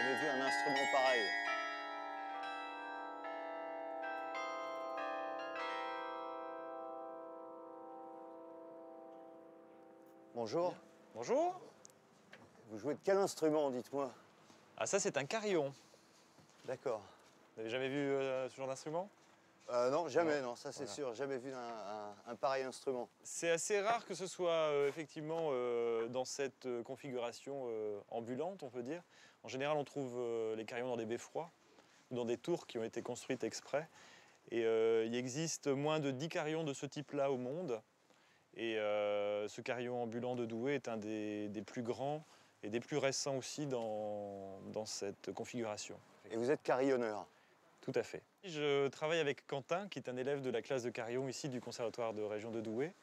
Jamais vu un instrument pareil. Bonjour. Bonjour. Vous jouez de quel instrument, dites-moi? Ah, ça, c'est un carillon. D'accord. Vous n'avez jamais vu ce genre d'instrument? Non, jamais, Non. non, ça c'est Voilà. sûr. Jamais vu un pareil instrument. C'est assez rare que ce soit effectivement dans cette configuration ambulante, on peut dire. En général, on trouve les carillons dans des beffrois ou dans des tours qui ont été construites exprès. Et il existe moins de 10 carillons de ce type-là au monde. Et ce carillon ambulant de Douai est un des plus grands et des plus récents aussi dans cette configuration. Et vous êtes carillonneur? Tout à fait. Je travaille avec Quentin, qui est un élève de la classe de carillon ici du Conservatoire de région de Douai.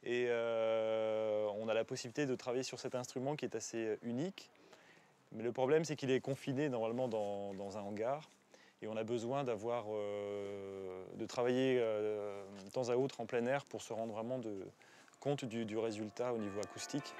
Et on a la possibilité de travailler sur cet instrument qui est assez unique. Mais le problème, c'est qu'il est confiné normalement dans un hangar. Et on a besoin de travailler de temps à autre en plein air pour se rendre vraiment compte du résultat au niveau acoustique.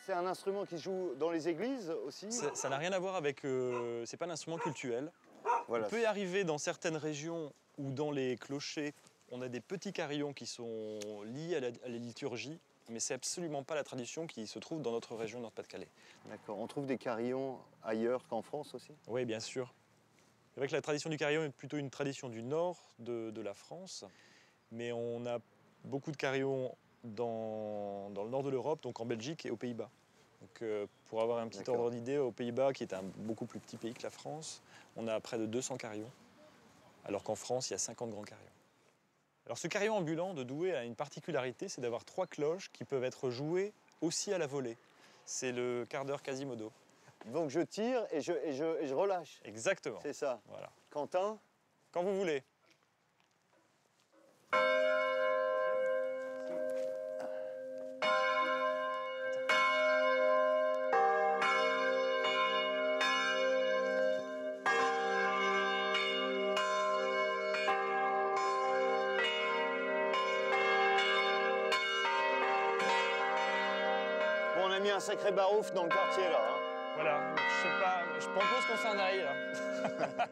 C'est un instrument qui se joue dans les églises aussi? Ça n'a rien à voir avec... c'est pas un instrument cultuel. Voilà. On peut y arriver dans certaines régions où dans les clochers, on a des petits carillons qui sont liés à la liturgie, mais c'est absolument pas la tradition qui se trouve dans notre région Nord-Pas-de-Calais. D'accord. On trouve des carillons ailleurs qu'en France aussi? Oui, bien sûr. C'est vrai que la tradition du carillon est plutôt une tradition du nord de la France, mais on a beaucoup de carillons dans le nord de l'Europe, donc en Belgique et aux Pays-Bas. Donc, pour avoir un petit ordre d'idée, aux Pays-Bas, qui est un beaucoup plus petit pays que la France, on a près de 200 carillons, alors qu'en France, il y a 50 grands carillons. Alors ce carillon ambulant de Douai a une particularité, c'est d'avoir 3 cloches qui peuvent être jouées aussi à la volée. C'est le quart d'heure Quasimodo. Donc je tire et je relâche. Exactement. C'est ça. Voilà. Quentin? Quand vous voulez. Bon, on a mis un sacré barouf dans le quartier là. Hein. Voilà, je sais pas, je propose qu'on s'en aille là.